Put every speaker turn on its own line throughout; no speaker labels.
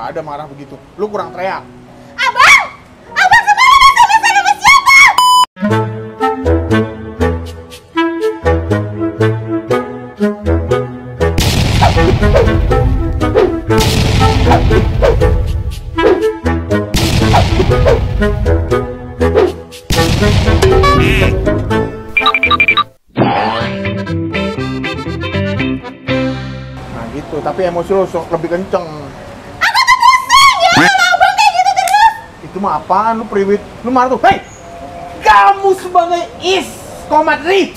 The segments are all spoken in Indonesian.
ada marah begitu. Lu kurang teriak.
Abang! Abang semalam SMS sama siapa?
Nah gitu, tapi emosi lu lebih kenceng.
Aku tuh pusing ya sama abang kayak gitu terus.
Itu mah apaan lu priwit? Lu marah tuh. Hei! Kamu sebagai komadri.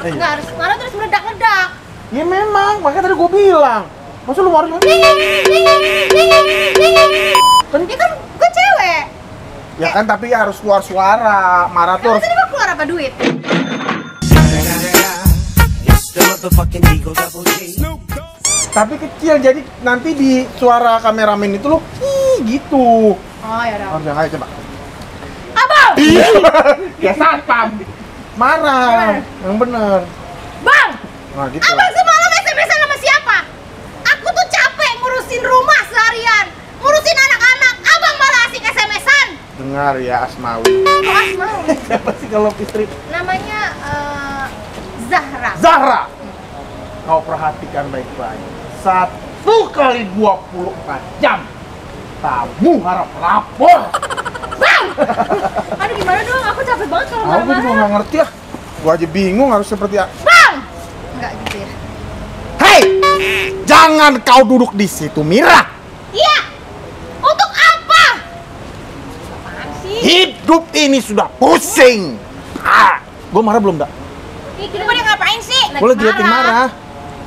Enggak harus marah terus meledak-ledak.
Ya memang, makanya tadi gua bilang. Masa lu marah cuma
Ini kan gue cewek.
ya kan, tapi harus keluar suara. Marah tuh harus.
Tadi kok keluar apa duit?
Tapi kecil, jadi nanti di suara kameramen itu lo gitu.
Oh ya udah.
Harus yang aja coba.
Abang!
Ya satpam. Marah. Yang bener.
Bang!
Nah gitu.
Abang semalam SMS-an sama siapa? Aku tuh capek ngurusin rumah seharian, ngurusin anak-anak. Abang malah asik SMS-an.
Dengar ya Asmawi.
Oh, Asmawi.
Siapa sih kalau istri?
Namanya Zahra.
Zahra. Kau perhatikan baik-baik. 1 kali 24 jam. Kamu harap lapor.
Bang! Aduh gimana dong? Aku capek banget kalau
Aku juga
marah-marah.
nggak ngerti ya. Gua aja bingung harus seperti apa.
Bang! Enggak gitu ya.
Hei, jangan kau duduk di situ, Mira.
Iya. Untuk apa? Apaan sih?
Hidup ini sudah pusing. Gua marah belum, Dak?
Ih, lu pada ngapain sih?
Gua lagi liatin marah.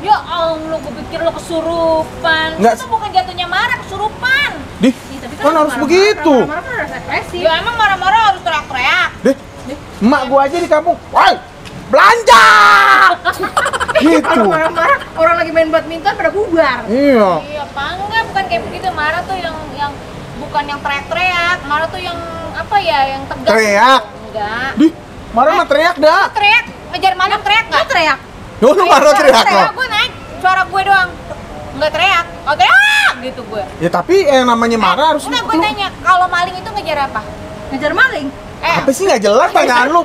Ya Allah, gue pikir lo kesurupan.
Nggak.
Itu bukan jatuhnya marah, kesurupan.
Dih, kan harus begitu.
Marah-marah kan harus ekspresi.
Ya emang marah-marah harus teriak-teriak.
Deh, emak gua aja di kampung. Woi, belanja. Gitu.
Marah-marah orang lagi main badminton pada bubar.
Iya.
Iya, apa enggak? Bukan kayak begitu. Marah tuh yang bukan yang teriak-teriak. Marah tuh yang apa ya? Yang tegas.
Teriak?
Enggak.
Dih, marah mah teriak dah.
Teriak. Ngejar maling teriak nggak?
Teriak.
Lu marah teriak lo.
Gue naik. Suara gue doang. Enggak teriak. Oh teriak gitu gue.
Ya tapi yang namanya marah harus.
Udah gue tanya, kalau maling itu ngejar apa?
Ngejar maling.
Apa sih nggak jelas tanyaan lu?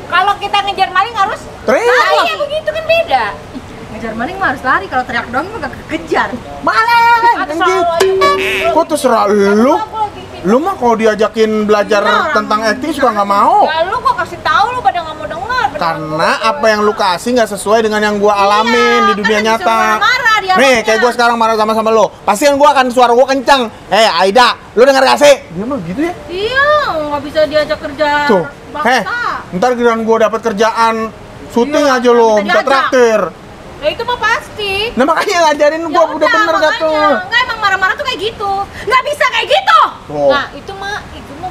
Kalau kita ngejar maling harus
Teriak.
nah, iya begitu kan beda.
Ngejar maling mah harus lari, kalau teriak doang mah gak kekejar.
Maling.
Atau selalu aja
Kok terserah lu? Lu mah kalau diajakin belajar tentang acting suka nggak mau.
Ya lu gua kasih tahu lu pada nggak mau denger.
Karena apa yang lu kasih nggak sesuai dengan yang gua alamin di dunia
kan disuruh
nyata.
marah-marah
Nih,
dialognya.
kayak gua sekarang marah sama lu. Pasti kan gua akan suara gua kencang. Aida, lu denger gak sih? Dia mah gitu ya.
Iya, nggak bisa diajak kerja
Tuh.
paksa.
Ntar giliran gua dapat kerjaan syuting
Iya,
aja lu,
minta
minta
diajak.
traktir.
Ya itu mah pasti.
Nah makanya ngajarin gua udah bener gak tuh.
Enggak, emang marah-marah tuh kayak gitu. Nggak bisa kayak gitu.
Tuh.
Nah, itu mah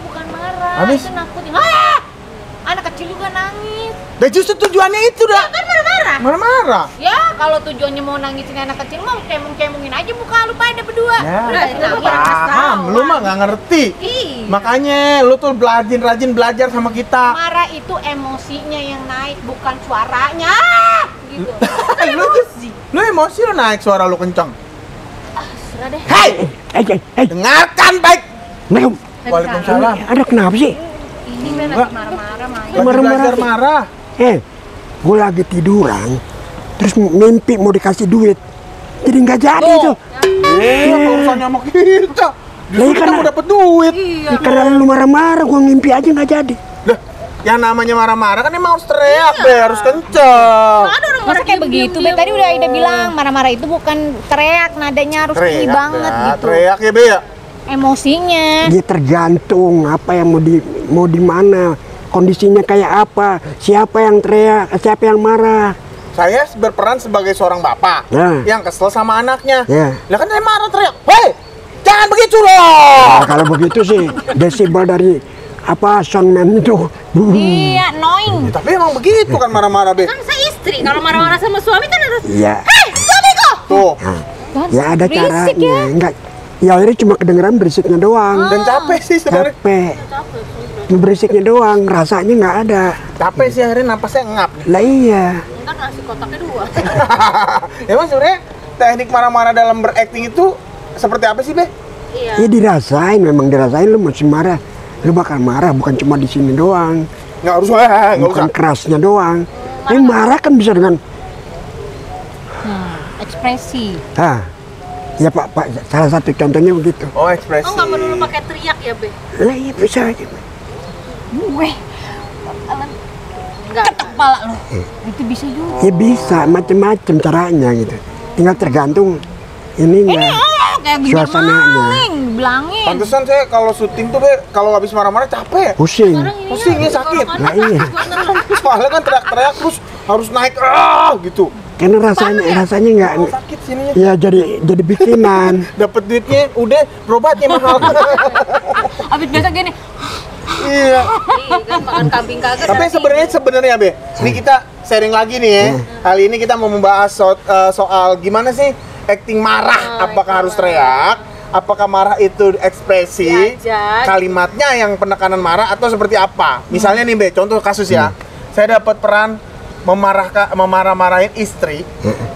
bukan marah.
Habis?
Itu nakutin. Ah! Anak kecil juga nangis.
Dan justru tujuannya itu dah.
Kan marah-marah.
Marah-marah.
Ya, kalau tujuannya mau nangisin anak kecil mah cemong-cemongin aja muka lu pada berdua.
Ya,
Udah, itu mah
paham.
paham.
Lu mah gak ngerti.
Ih.
Makanya lu tuh rajin belajar sama kita.
Marah itu emosinya yang naik, bukan suaranya. Gitu.
Lu emosi lu naik suara lu kencang.
Serah deh.
Hei, dengarkan baik. Waalaikumsalam.
Ada kenapa sih?
Ini kan lagi marah-marah, Maya.
Lagi
Marah-marah
belajar
sih.
marah.
Gue lagi tiduran, terus mimpi mau dikasih duit, jadi nggak jadi tuh.
Apa urusannya sama kita? Justru kita
karena-
mau dapet duit.
Iya.
Karena lu marah-marah, gue ngimpi aja nggak jadi.
Lah, yang namanya marah-marah kan emang harus teriak deh, harus kenceng.
Ada orang
Masa
marah
kayak begitu, Be? Tadi udah Aida bilang marah-marah itu bukan teriak, nadanya harus tinggi banget
dah,
gitu.
teriak ya, Be ya.
Emosinya.
Dia tergantung apa yang mau di mana, kondisinya kayak apa, siapa yang teriak, siapa yang marah.
Saya berperan sebagai seorang bapak
Ya.
yang kesel sama anaknya.
Ya.
Lah kan saya marah teriak, "Hei, jangan begitu loh!"
Nah, kalau begitu sih desibel dari apa soundman itu.
Iya, annoying.
Ya, tapi emang begitu kan marah-marah, Be.
Kan saya istri, kalau marah-marah sama suami kan harus
Iya.
hei, suamiku!
Tuh,
Ya ada
Berisik
caranya.
ya.
Enggak. Ya akhirnya cuma kedengeran berisiknya doang.
dan capek sih sebenarnya.
Capek. Berisiknya doang, rasanya nggak ada.
Capek sih akhirnya napasnya ngap.
Lah iya.
Ntar nasi kotaknya 2.
Emang sebenarnya teknik marah-marah dalam berakting itu seperti apa sih, Be?
Iya.
Ya dirasain, memang dirasain lu mesti marah. Lu bakal marah, bukan cuma di sini doang.
Nggak harus, nggak
Bukan
usah.
kerasnya doang. Yang marah kan bisa dengan
Ekspresi.
ya Pak, salah satu contohnya begitu.
Oh, ekspresi.
Oh, nggak perlu pakai teriak ya, Be?
Lah iya bisa aja.
Gue bakalan nggak kepala lo. Itu bisa juga.
Ya bisa, macam-macam caranya gitu. Tinggal tergantung ininya,
Kayak gini
suasananya.
maling, bilangin.
Pantesan saya kalau syuting tuh, Be, kalau habis marah-marah capek.
Pusing.
Pusing ya, sakit.
Nah iya,
Soalnya kan teriak-teriak terus harus naik gitu.
karena rasanya nggak,
Sakit sininya.
ya jadi bikinan.
Dapat duitnya udah, berobatnya mahal.
Abis biasa gini.
Iya.
Kan makan kambing kagak.
Tapi sebenarnya Be, ini kita sharing lagi nih ya. Kali ini kita mau membahas soal gimana sih acting marah. Apakah harus teriak? Apakah marah itu ekspresi?
Diajak.
Kalimatnya yang penekanan marah atau seperti apa? Misalnya nih Be, contoh kasus ya. Saya dapat peran memarah-marahin istri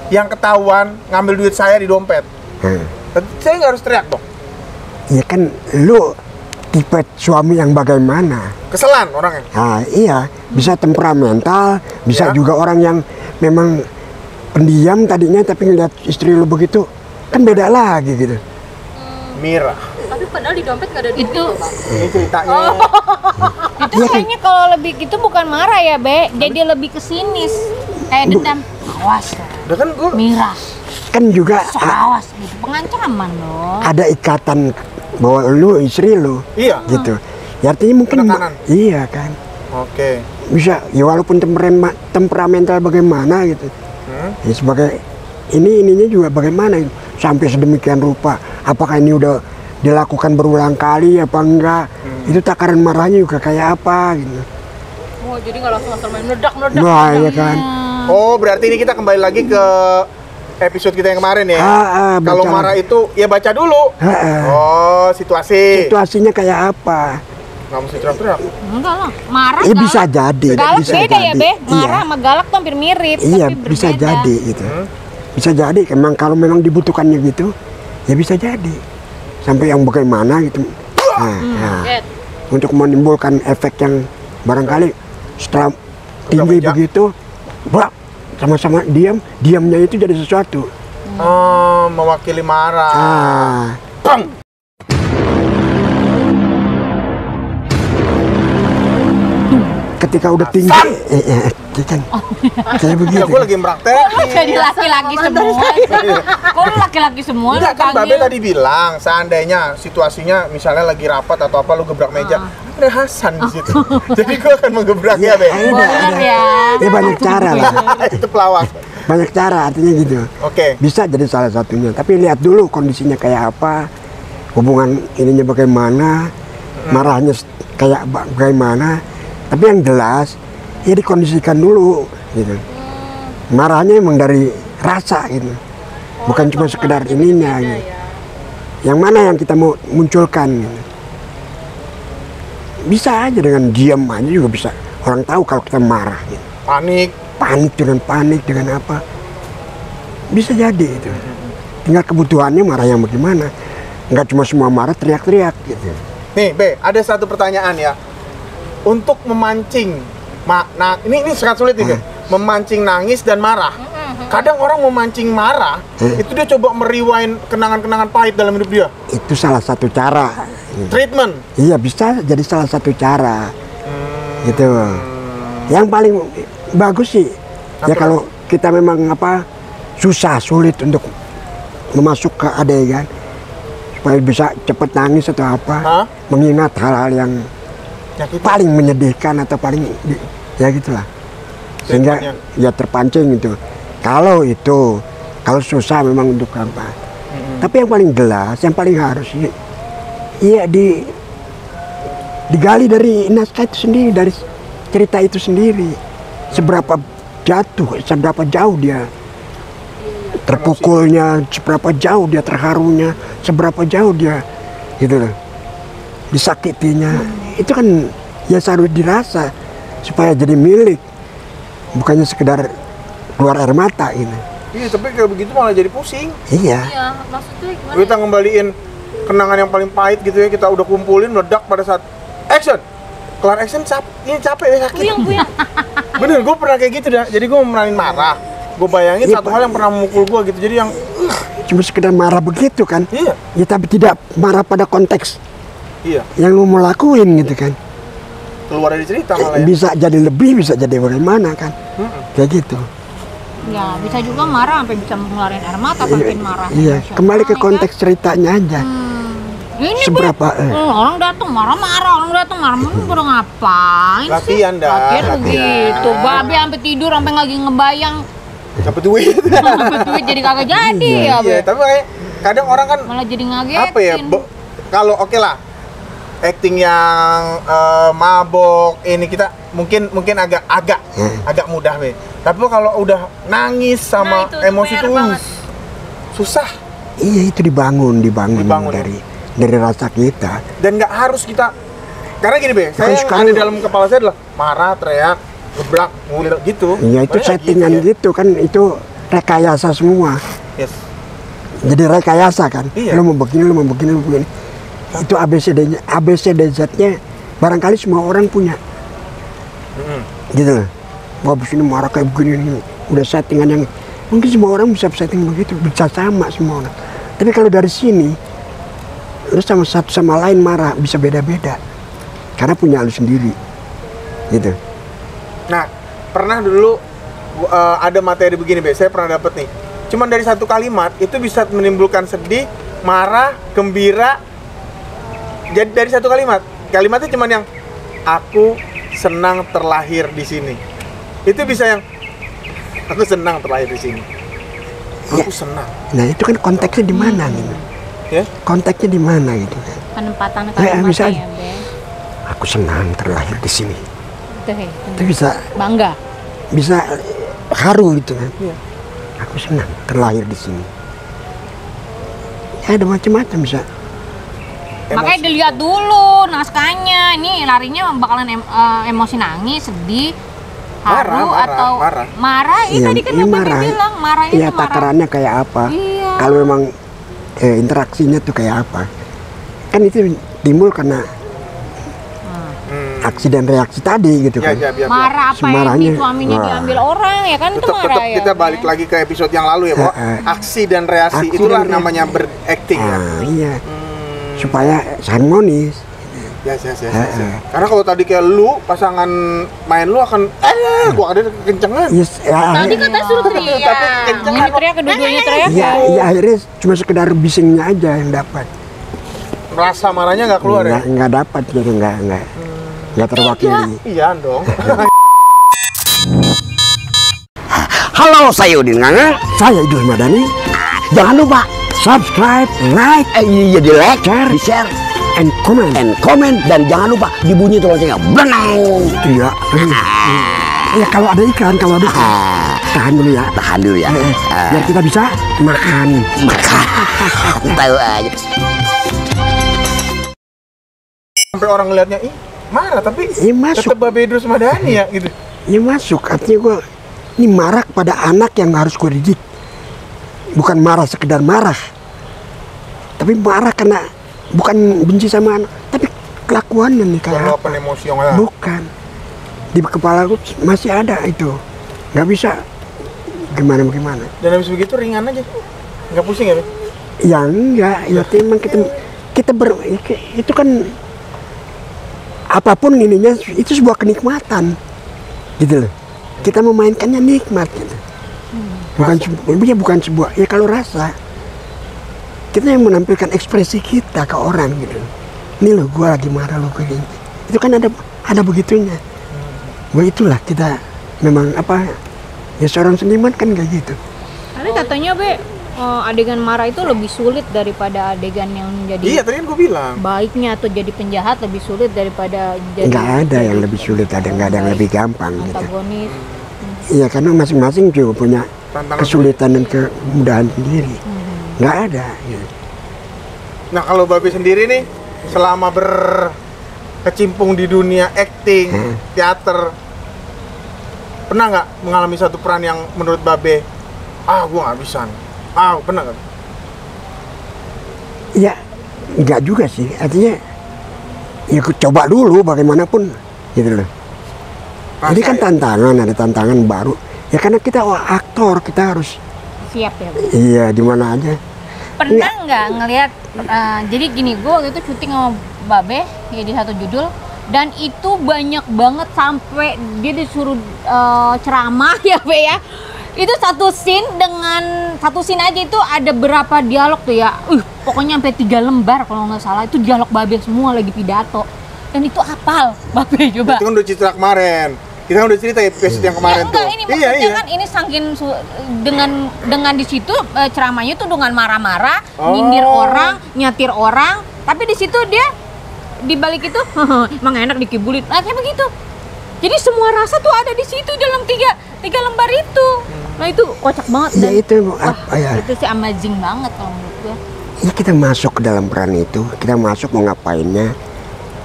yang ketahuan ngambil duit saya di dompet. Saya nggak harus teriak dong.
Ya kan lu tipe suami yang bagaimana?
Keselan orangnya.
Nah, iya, bisa temperamental, bisa
Ya.
juga orang yang memang pendiam tadinya tapi ngeliat istri lu begitu, kan beda lagi gitu.
Mirah.
Tapi padahal di dompet nggak ada duit.
Ini ceritanya.
Itu kayaknya kalau lebih gitu bukan marah ya, Be. Jadi lebih ke sinis. Kayak dendam. Awas.
Udah kan gue
Mirah.
Kan juga
Awas gitu. Pengancaman dong.
ada ikatan bahwa lu istri lu
iya.
gitu. Ya artinya mungkin
Penekanan.
iya kan.
Oke.
Bisa ya walaupun temperamental bagaimana gitu. Ya sebagai ininya juga bagaimana gitu. Sampai sedemikian rupa. Apakah ini udah dilakukan berulang kali apa enggak? Itu takaran marahnya juga kayak apa gitu.
Oh, jadi nggak langsung main meledak.
Wah, iya kan.
Oh, berarti ini kita kembali lagi ke episode kita yang kemarin ya. Kalau
baca.
marah itu ya baca dulu.
Ha-ha.
Oh, situasi.
Situasinya kayak apa?
Nggak mesti teriak-teriak.
Enggak lah. Marah
Ya
galak.
bisa jadi.
Galak
bisa
beda ya,
jadi.
Be.
Iya.
Marah sama galak tuh hampir mirip.
Iya,
tapi
bisa
berbeda.
jadi gitu. Bisa jadi emang kalau memang dibutuhkannya gitu, ya bisa jadi. Sampai yang bagaimana gitu. Nah,
Get.
untuk menimbulkan efek yang barangkali setelah tinggi
meja.
begitu, brak, sama-sama diamnya itu jadi sesuatu.
Oh, mewakili marah. Bang.
Ketika udah tinggi, kan kayak begitu.
Ya, gue lagi meraktek.
Kok jadi laki-laki semua? Kok lu laki-laki semua?
Enggak
lu
kan Babe
panggil?
tadi bilang seandainya situasinya misalnya lagi rapat atau apa lu gebrak meja, ada Hasan di situ. Jadi gue akan menggebraknya, Be.
Bener ya.
Ya banyak cara lah.
Itu pelawak.
Banyak cara artinya gitu.
Oke.
Bisa jadi salah satunya. Tapi lihat dulu kondisinya kayak apa, hubungan ininya bagaimana, marahnya kayak bagaimana. Tapi yang jelas ya dikondisikan dulu gitu. Marahnya emang dari rasa gitu. Bukan cuma sekedar ininya gitu. Yang mana yang kita mau munculkan gitu. Bisa aja dengan diam aja juga bisa. Orang tahu kalau kita marah gitu.
Panik.
Panik dengan apa. Bisa jadi itu. Tinggal kebutuhannya marah yang bagaimana. Nggak cuma semua marah teriak-teriak gitu.
Nih, Be, ada satu pertanyaan ya. Untuk memancing, ini sangat sulit nih, Be. Memancing nangis dan marah. Kadang orang memancing marah, itu dia coba merewind kenangan-kenangan pahit dalam hidup dia.
Itu salah satu cara.
Treatment.
Iya bisa jadi salah satu cara. Gitu. Yang paling bagus sih ya kalau kita memang sulit untuk memasuk ke adegan supaya bisa cepat nangis atau apa, mengingat hal-hal yang paling menyedihkan atau paling ya gitulah, sehingga ya terpancing gitu. Kalau susah memang untuk apa, tapi yang paling jelas, yang paling harus iya digali dari naskah itu sendiri, dari cerita itu sendiri, seberapa jauh dia terpukulnya, seberapa jauh dia terharunya, seberapa jauh dia gitu loh disakitinya. Itu kan ya harus dirasa supaya jadi milik, bukannya sekedar keluar air mata ini.
Iya, tapi kayak begitu malah jadi pusing.
Iya.
Iya, maksudnya gimana?
Kita ngembaliin kenangan yang paling pahit gitu ya, kita udah kumpulin, meledak pada saat action. Kelar action, ini capek ya, sakit.
Puyeng.
Bener, gue pernah kayak gitu dah. Jadi gue meranin marah. Gue bayangin
Iya,
satu hal yang pernah memukul gue gitu. Jadi yang
Cuma sekedar marah begitu kan.
iya,
Ya tapi tidak marah pada konteks
iya,
yang lu mau lakuin gitu kan.
keluar dari cerita malah ya.
Bisa jadi lebih, bisa jadi bagaimana kan. Kayak gitu.
Ya, bisa juga marah sampai bisa mengeluarkan air mata saking marah.
Iya, kembali ke konteks ceritanya aja.
Ini
Seberapa
orang datang marah-marah, orang datang marah-marah udah ngapain sih?
Latihan dah,
Latihan
latihan.
begitu. Babe sampai tidur sampai lagi ngebayang
Dapet duit.
sampai duit jadi kagak jadi ya,
Iya,
Be.
tapi kayak kadang orang kan
Malah jadi ngagetin.
apa ya? Kalau oke lah, acting yang mabok ini kita mungkin agak mudah be. Tapi kalau udah nangis sama
Nah, itu
emosi
PR
tuh
banget.
susah.
Iya, itu dibangun
Dibangun,
dari rasa kita.
Dan nggak harus kita, karena gini be, saya yang
sekarang-
ada dalam kepala saya adalah marah, teriak, geblak, ngulir gitu.
Iya, itu
Banyak
settingan
ya.
gitu kan, itu rekayasa semua.
Yes.
Jadi rekayasa kan.
Iya.
Lu mau begini, lu mau begini, lu mau begini. Itu ABCD-nya, ABCDZ-nya barangkali semua orang punya. Gitu loh. Wah, abis ini marah kayak begini, ini. Udah settingan yang mungkin semua orang bisa setting begitu, bisa sama semua orang. Tapi kalau dari sini, lu sama satu sama lain marah bisa beda-beda. Karena punya lu sendiri. Gitu.
Nah, pernah dulu ada materi begini be, saya pernah dapet nih. Cuman dari satu kalimat itu bisa menimbulkan sedih, marah, gembira. Jadi dari satu kalimat. Kalimatnya cuman yang aku senang terlahir di sini. Itu bisa yang aku senang terlahir di sini. Aku
Ya.
senang.
Nah, itu kan konteksnya di mana gitu.
Ya.
Konteksnya di mana gitu kan.
Penempatan
Ya, bisa
kalimatnya
aja.
ya, Be.
Aku senang terlahir di sini.
Tuh, he.
Itu bisa
Bangga.
haru gitu kan.
Iya.
Aku senang terlahir di sini. Ya, ada macam-macam bisa.
Makanya dilihat dulu naskahnya. Ini larinya bakalan emosi nangis, sedih, haru atau marah. Ini tadi kan
iya,
yang Babe
marah.
bilang marah itu
Iya,
marah.
takarannya kayak apa?
Iya.
Kalau memang interaksinya tuh kayak apa? Kan itu timbul karena aksi dan reaksi tadi gitu
Ya,
kan.
ya.
Marah apa
Semarahnya,
yang suaminya
wah.
diambil orang ya kan itu marah
Tetap
ya.
kita balik lagi ke episode yang lalu ya, Pak. Aksi dan reaksi
Aksi
itulah
dan reaksi.
namanya berakting ya.
Iya. Supaya harmonis.
Ya. Karena kalau tadi kayak lu pasangan main lu akan gua ada kencengan.
Yes, ya,
Tadi katanya suruh teriak.
Tapi kenceng
Ini teriak kedua-duanya teriak.
ya, ya akhirnya cuma sekedar bisingnya aja yang dapat.
Rasa marahnya nggak keluar ya?
Nggak dapat gitu, nggak terwakili.
Iya dong.
Halo, saya Udin Nganga.
Saya Idul Madani. Jangan lupa subscribe, like,
Iya, di like,
share,
di share,
and comment.
and comment, dan jangan lupa dibunyi tuh loncengnya. Brenang.
Iya. Ya kalau ada iklan, kalau ada iklan. Tahan dulu ya.
Tahan dulu ya.
Biar kita bisa makan.
Tahu aja.
Sampai orang ngeliatnya, ih marah tapi
Iya, masuk.
tetap Babe Idrus Madani ya gitu.
Ya masuk. Artinya gue ini marah pada anak yang harus gue didik. Bukan marah sekedar marah. Tapi marah karena bukan benci sama anak, tapi kelakuannya nih kayak apa.
Luapan emosi yang ada.
Bukan. Di kepala gue masih ada itu. Nggak bisa gimana.
Dan habis begitu ringan aja. Nggak pusing ya, Be?
Ya enggak, ya memang itu kan apapun ininya itu sebuah kenikmatan. Gitu loh. Kita memainkannya nikmat gitu. Bukan sebuah ya kalau rasa. Kita yang menampilkan ekspresi kita ke orang gitu. Ini loh gua lagi marah loh kayak gini. Itu kan ada begitunya. Begitulah kita memang ya seorang seniman kan kayak gitu.
Tapi katanya Be, adegan marah itu lebih sulit daripada adegan yang jadi
Iya, tadi kan gue bilang.
baiknya atau jadi penjahat lebih sulit daripada jadi
Nggak ada yang lebih sulit, nggak ada yang lebih gampang gitu.
antagonis.
Iya, karena masing-masing juga punya
Tantangan.
kesulitan dan kemudahan sendiri. Nggak ada. Gitu.
Nah, kalau Babe sendiri nih selama berkecimpung di dunia acting, teater, pernah nggak mengalami satu peran yang menurut Babe gua nggak bisa nih. Pernah nggak?
Ya, enggak juga sih. Artinya, ya coba dulu bagaimanapun, gitu loh. Ini kan tantangan, ada tantangan baru. Ya karena kita aktor, kita harus
Siap ya, Bu?
iya di mana aja.
Pernah nggak ngelihat jadi gini, gue waktu itu syuting sama Babe ya di satu judul, dan itu banyak banget sampai dia disuruh ceramah ya Be ya. Itu satu scene aja itu ada berapa dialog tuh ya. Pokoknya sampai 3 lembar kalau nggak salah, itu dialog Babe semua lagi pidato. Dan itu hafal Babe, coba.
Itu kan udah cerita kemarin. Kita kan udah cerita episode yang kemarin
enggak,
tuh.
ini maksudnya kan ini saking dengan di situ ceramahnya tuh dengan marah-marah, nyindir orang, nyatir orang, tapi di situ dia di balik itu emang enak dikibulin. Nah, kayak begitu. Jadi semua rasa tuh ada di situ dalam tiga lembar itu. Nah, itu kocak banget
Ya
dan
itu apa ya?
itu sih amazing banget kalau menurut gue.
Ya kita masuk ke dalam peran itu, kita masuk mau ngapainnya,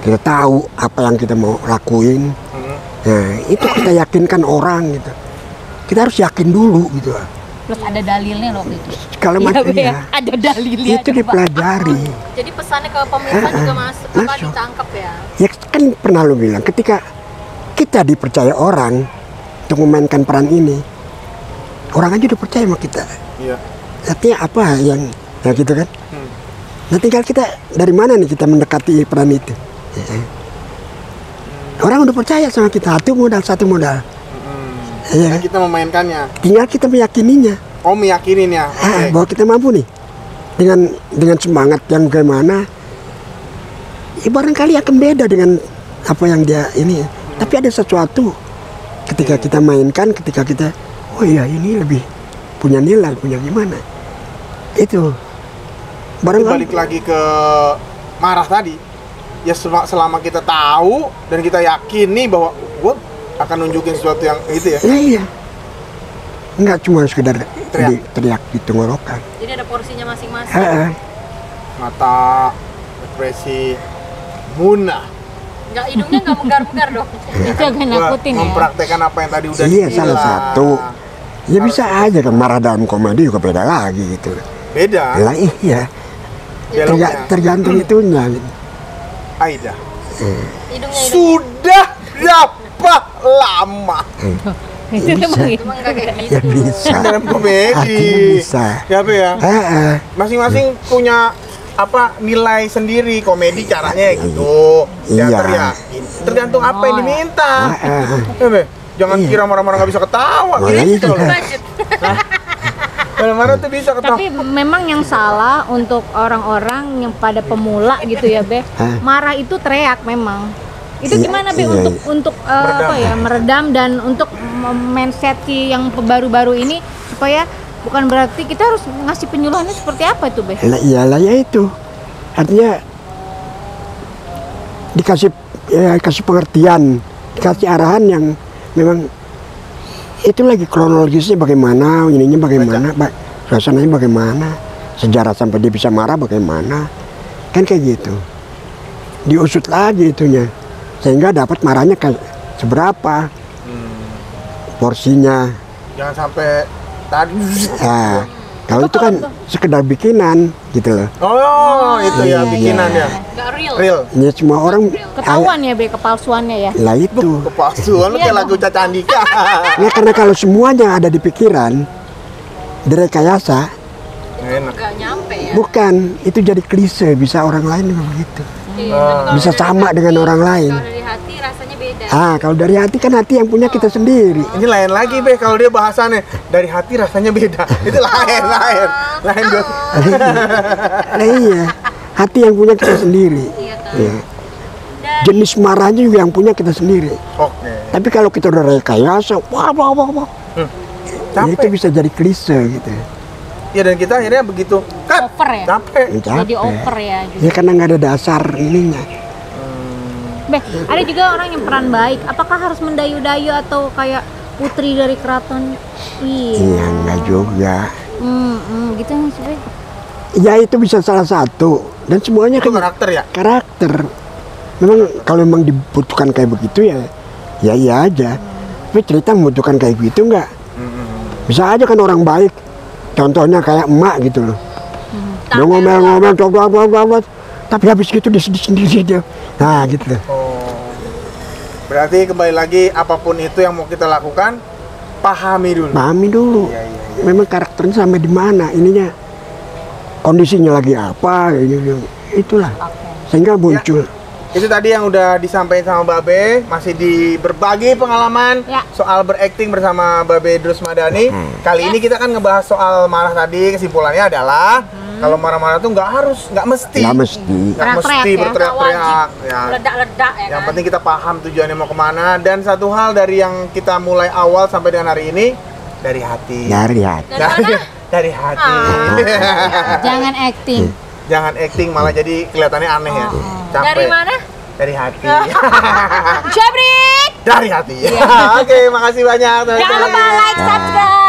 kita tahu apa yang kita mau lakuin. Nah itu kita yakinkan orang gitu. Kita harus yakin dulu gitu.
Plus ada dalilnya loh itu.
Kalau
Iya, Be,
ya,
ada dalilnya.
itu
coba.
dipelajari.
Jadi pesannya ke pemirsa juga masuk. Ditangkap ya.
Ya kan pernah lu bilang ketika kita dipercaya orang untuk memainkan peran ini, orang aja udah percaya sama kita.
Iya.
Artinya apa yang ya gitu kan? Nah tinggal kita dari mana nih kita mendekati peran itu. Orang udah percaya sama kita, satu modal. Ya,
Dan kita memainkannya.
tinggal kita meyakininya.
Meyakinin ya. Oke.
Bahwa kita mampu nih dengan semangat yang bagaimana. Ya barangkali akan beda dengan apa yang dia ini. Tapi ada sesuatu ketika kita mainkan, ketika kita, oh iya ini lebih punya nilai, punya gimana. Itu.
Balik lagi ke marah tadi. Ya selama kita tahu dan kita yakini bahwa gue akan nunjukin sesuatu yang itu ya.
Iya. Enggak cuma sekedar teriak di tenggorokan.
Jadi ada porsinya masing-masing.
Mata, ekspresi, munah.
Nggak, hidungnya nggak megar-megar dong. Itu agak nakutin ya.
Mempraktekkan apa yang tadi udah
Iya
dibilang.
salah satu. Ya bisa aja kan marah dalam komedi juga beda lagi gitu.
Beda.
Lah iya.
Dialognya.
Tergantung itunya. Gitu.
Aida.
Hidungnya
Sudah berapa lama
itu emang nggak kayak gitu.
Ya bisa.
dalam komedi?
Artinya bisa.
Ya, Be ya. Masing-masing punya apa nilai sendiri. Komedi caranya ya gitu. Teater
Iya.
ya. Tergantung apa yang diminta. Ya, Be. Jangan
Iya.
kira marah-marah nggak bisa ketawa.
Malah
Gitu
itu.
loh. Marah-marah tuh bisa ketawa.
Tapi memang yang salah untuk orang-orang yang pada pemula gitu ya Be, marah itu teriak memang. Itu
Iya,
gimana Be
iya,
untuk apa ya meredam dan untuk mindset yang baru-baru ini supaya bukan berarti kita harus ngasih penyuluhannya seperti apa itu Be?
Lah iyalah ya itu. Artinya dikasih pengertian, dikasih arahan yang memang itu lagi kronologisnya bagaimana, ininya bagaimana, suasananya bagaimana, sejarah sampai dia bisa marah bagaimana, kan kayak gitu. Diusut lagi itunya, sehingga dapat marahnya seberapa, porsinya.
Jangan sampai tadi.
Nah, kalau itu kan sekedar bikinan gitu loh.
Oh, itu ya
Iya.
bikinan ya.
Gak real.
Real.
Ya semua orang
Ketahuan ya Be kepalsuannya ya.
lah itu.
Kepalsuan lu kayak lagu Caca Andika.
Ya karena kalau semuanya ada di pikiran, direkayasa,
Enak.
Gak nyampe ya.
bukan itu jadi klise. Bisa orang lain juga begitu. Bisa sama dengan orang lain.
Kalau dari hati rasanya beda.
Kalau dari hati kan hati yang punya kita sendiri.
Ini lain lagi Be kalau dia bahasannya dari hati rasanya beda. Itu lain. Dong.
Nah iya, hati yang punya kita sendiri. Ya. Jenis marahnya juga yang punya kita sendiri.
Oke.
Tapi kalau kita udah rekayasa, wah. Ya, itu
Capek.
bisa jadi klise gitu.
Ya dan kita akhirnya begitu. Kan
Over ya?
capek.
Jadi
Capek.
over ya juga.
Ya karena nggak ada dasar ininya.
Be, ada juga orang yang peran baik. Apakah harus mendayu-dayu atau kayak putri dari keraton?
Iya enggak juga.
Gitu sih Be.
Ya itu bisa salah satu. Dan semuanya
Itu
kan
karakter ya.
karakter. Memang kalau memang dibutuhkan kayak begitu ya iya aja. Tapi cerita membutuhkan kayak gitu enggak. Bisa aja kan orang baik contohnya kayak emak gitu loh. Dia ngomel-ngomel, tapi habis gitu dia sedih sendiri dia. Nah gitu.
Oh. Berarti kembali lagi apapun itu yang mau kita lakukan, pahami dulu.
Pahami dulu.
Iya.
Memang karakternya sampai di mana, ininya kondisinya lagi apa, gitu. Itulah. Sehingga muncul.
Itu tadi yang udah disampaikan sama Babe, masih di berbagi pengalaman
Ya.
soal berakting bersama Babe Idrus Madani. Kali ini kita kan ngebahas soal marah tadi, kesimpulannya adalah kalau marah-marah tuh nggak mesti.
Nggak mesti.
Nggak
Teriak-teriak
mesti
ya.
berteriak-teriak. Ya.
Ledak-ledak ya
Yang
kan?
penting kita paham tujuannya mau kemana. Dan satu hal dari yang kita mulai awal sampai dengan hari ini, dari hati.
Dari hati.
Dari hati.
Jangan acting.
Jangan acting malah jadi kelihatannya aneh ya. Capek.
Dari mana?
Dari hati.
Jabrik!
Dari hati. Oke, makasih banyak.
Jangan lupa like, subscribe.